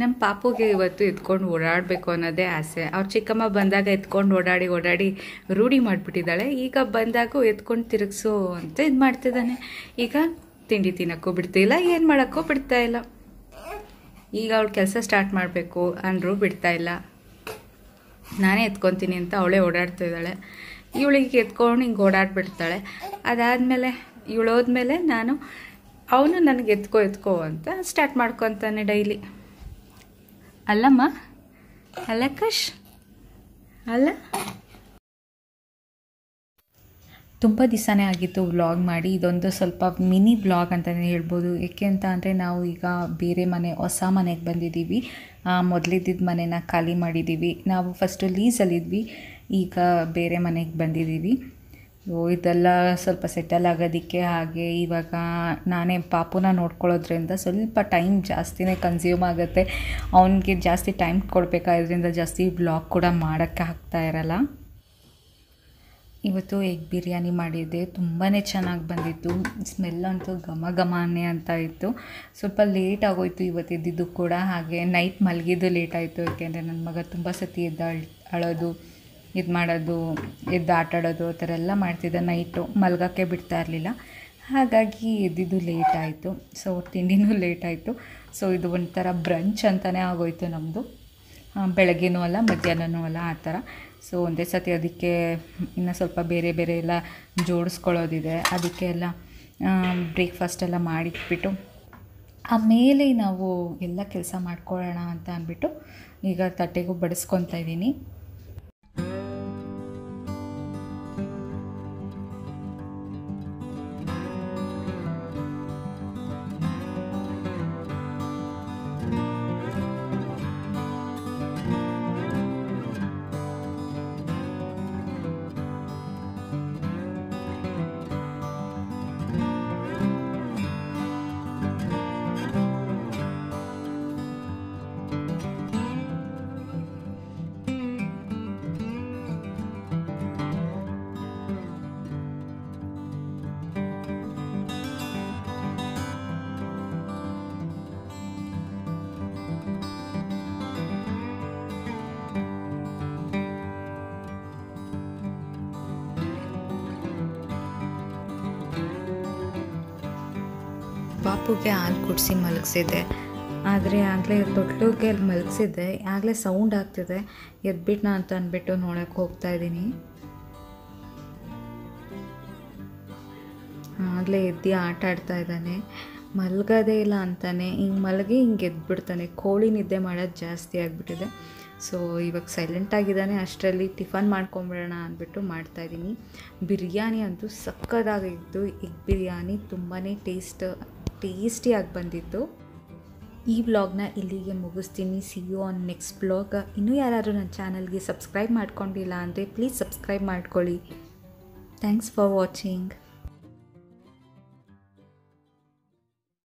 ನಮ್ಮ ಪಾಪುಗೆ ಇವತ್ತು ಎತ್ಕೊಂಡು ಓಡಾಡಬೇಕು ಅನ್ನೋದೇ ಆಸೆ. ಅವ್ರ ಚಿಕ್ಕಮ್ಮ ಬಂದಾಗ ಎತ್ಕೊಂಡು ಓಡಾಡಿ ರೂಢಿ ಮಾಡಿಬಿಟ್ಟಿದ್ದಾಳೆ. ಈಗ ಬಂದಾಗೂ ಎತ್ಕೊಂಡು ತಿರುಗಿಸು ಅಂತ ಇದು ಮಾಡ್ತಿದ್ದಾನೆ. ಈಗ ತಿಂಡಿ ತಿನ್ನೋಕ್ಕೂ ಬಿಡ್ತಿಲ್ಲ, ಏನು ಮಾಡೋಕ್ಕೂ ಬಿಡ್ತಾ ಇಲ್ಲ. ಈಗ ಅವಳು ಕೆಲಸ ಸ್ಟಾರ್ಟ್ ಮಾಡಬೇಕು ಅಂದರೂ ಬಿಡ್ತಾ ಇಲ್ಲ. ನಾನೇ ಎತ್ಕೊತೀನಿ ಅಂತ ಅವಳೇ ಓಡಾಡ್ತಿದ್ದಾಳೆ. ಇವಳಿಗೆ ಎತ್ಕೊಂಡು ಹಿಂಗೆ ಓಡಾಡ್ಬಿಡ್ತಾಳೆ. ಅದಾದಮೇಲೆ ಇವಳು ಹೋದ್ಮೇಲೆ ಅವನು ನನಗೆ ಎತ್ಕೋ ಅಂತ ಸ್ಟಾರ್ಟ್ ಮಾಡ್ಕೊತಾನೆ ಡೈಲಿ. ಅಲ್ಲಮ್ಮ, ಅಲ್ಲ ಕಶ್, ಅಲ್ಲ. ತುಂಬ ದಿವಸನೇ ಆಗಿತ್ತು ವ್ಲಾಗ್ ಮಾಡಿ. ಇದೊಂದು ಸ್ವಲ್ಪ ಮಿನಿ ವ್ಲಾಗ್ ಅಂತಲೇ ಹೇಳ್ಬೋದು. ಏಕೆ ಅಂತ ಅಂದರೆ ನಾವು ಈಗ ಬೇರೆ ಮನೆ, ಹೊಸ ಮನೆಗೆ ಬಂದಿದ್ದೀವಿ. ಮೊದಲಿದ್ದಿದ್ದ ಮನೆನ ಖಾಲಿ ಮಾಡಿದ್ದೀವಿ. ನಾವು ಫಸ್ಟು ಲೀಸಲ್ಲಿದ್ವಿ, ಈಗ ಬೇರೆ ಮನೆಗೆ ಬಂದಿದ್ದೀವಿ. ಇದೆಲ್ಲ ಸ್ವಲ್ಪ ಸೆಟಲ್ ಆಗೋದಕ್ಕೆ, ಹಾಗೆ ಇವಾಗ ನಾನೇ ಪಾಪುನ ನೋಡ್ಕೊಳ್ಳೋದ್ರಿಂದ ಸ್ವಲ್ಪ ಟೈಮ್ ಜಾಸ್ತಿನೇ ಕನ್ಸ್ಯೂಮ್ ಆಗುತ್ತೆ. ಅವನಿಗೆ ಜಾಸ್ತಿ ಟೈಮ್ ಕೊಡಬೇಕಾದ್ರಿಂದ ಜಾಸ್ತಿ ವ್ಲಾಗ್ ಕೂಡ ಮಾಡೋಕ್ಕೆ ಆಗ್ತಾ ಇರಲ್ಲ. ಇವತ್ತು ಎಗ್ ಬಿರಿಯಾನಿ ಮಾಡಿದ್ದೆ, ತುಂಬಾ ಚೆನ್ನಾಗಿ ಬಂದಿತ್ತು. ಸ್ಮೆಲ್ ಅಂತೂ ಘಮಘಮನೆ ಅಂತ ಇತ್ತು. ಸ್ವಲ್ಪ ಲೇಟ್ ಆಗೋಯ್ತು ಇವತ್ತು ಎದ್ದಿದ್ದು ಕೂಡ. ಹಾಗೆ ನೈಟ್ ಮಲಗಿದ್ದು ಲೇಟ್ ಆಯಿತು. ಏಕೆಂದರೆ ನನ್ನ ಮಗ ತುಂಬ ಸತಿ ಅಳೋದು, ಇದು ಮಾಡೋದು, ಎದ್ದು ಆಟಾಡೋದು ಆ ಥರ ಎಲ್ಲ ಮಾಡ್ತಿದ್ದ. ನೈಟು ಮಲಗೋಕ್ಕೆ ಬಿಡ್ತಾ ಇರಲಿಲ್ಲ. ಹಾಗಾಗಿ ಎದ್ದಿದ್ದು ಲೇಟ್ ಆಯಿತು. ಸೊ ತಿಂಡಿನೂ ಲೇಟ್ ಆಯಿತು. ಸೊ ಇದು ಒಂಥರ ಬ್ರಂಚ್ ಅಂತಲೇ ಆಗೋಯ್ತು ನಮ್ಮದು. ಬೆಳಗ್ಗೆನೂ ಅಲ್ಲ, ಮಧ್ಯಾಹ್ನವೂ ಅಲ್ಲ, ಆ ಥರ. ಸೊ ಒಂದೇ ಸತಿ ಅದಕ್ಕೆ ಇನ್ನು ಸ್ವಲ್ಪ ಬೇರೆ ಎಲ್ಲ ಜೋಡಿಸ್ಕೊಳ್ಳೋದಿದೆ. ಅದಕ್ಕೆ ಎಲ್ಲ ಬ್ರೇಕ್ಫಾಸ್ಟ್ ಎಲ್ಲ ಮಾಡಿಟ್ಬಿಟ್ಟು ಆಮೇಲೆ ನಾವು ಎಲ್ಲ ಕೆಲಸ ಮಾಡ್ಕೊಳ್ಳೋಣ ಅಂತ ಅಂದ್ಬಿಟ್ಟು ಈಗ ತಟ್ಟೆಗೂ ಬಡಿಸ್ಕೊತಾ ಇದ್ದೀನಿ. ಪಾಪುಗೆ ಹಾಲು ಕುಡಿಸಿ ಮಲಗಿಸಿದ್ದೆ. ಆದರೆ ಆಗಲೇ ತೊಟ್ಲಿಗೆ ಮಲಗಿಸಿದ್ದೆ, ಆಗಲೇ ಸೌಂಡ್ ಆಗ್ತಿದೆ. ಎದ್ಬಿಟ್ನಾ ಅಂತ ಅಂದ್ಬಿಟ್ಟು ನೋಡೋಕ್ಕೆ ಹೋಗ್ತಾಯಿದ್ದೀನಿ. ಆಗಲೇ ಎದ್ದು ಆಟ ಆಡ್ತಾ ಇದ್ದಾನೆ. ಮಲಗೋದೇ ಇಲ್ಲ ಅಂತಾನೆ, ಹಿಂಗೆ ಮಲಗಿ ಹಿಂಗೆ ಎದ್ಬಿಡ್ತಾನೆ. ಕೋಳಿ ನಿದ್ದೆ ಮಾಡೋದು ಜಾಸ್ತಿ ಆಗಿಬಿಟ್ಟಿದೆ. ಸೊ ಇವಾಗ ಸೈಲೆಂಟಾಗಿದ್ದಾನೆ. ಅಷ್ಟರಲ್ಲಿ ಟಿಫನ್ ಮಾಡ್ಕೊಂಬಿಡೋಣ ಅಂದ್ಬಿಟ್ಟು ಮಾಡ್ತಾಯಿದ್ದೀನಿ. ಬಿರಿಯಾನಿ ಅಂತೂ ಸಕ್ಕತ್ತಾಗಿತ್ತು. ಎಗ್ ಬಿರಿಯಾನಿ ತುಂಬಾ ಟೇಸ್ಟಿಯಾಗಿ ಬಂದಿತ್ತು. ಈ ವ್ಲಾಗ್ನ ಇಲ್ಲಿಗೆ ಮುಗಿಸ್ತೀನಿ. See you on next vlog. ಇನ್ನೂ ಯಾರಾದರೂ ನನ್ನ ಚಾನಲ್ಗೆ ಸಬ್ಸ್ಕ್ರೈಬ್ ಮಾಡ್ಕೊಂಡಿಲ್ಲ ಅಂದರೆ ಪ್ಲೀಸ್ ಸಬ್ಸ್ಕ್ರೈಬ್ ಮಾಡ್ಕೊಳ್ಳಿ. Thanks for watching.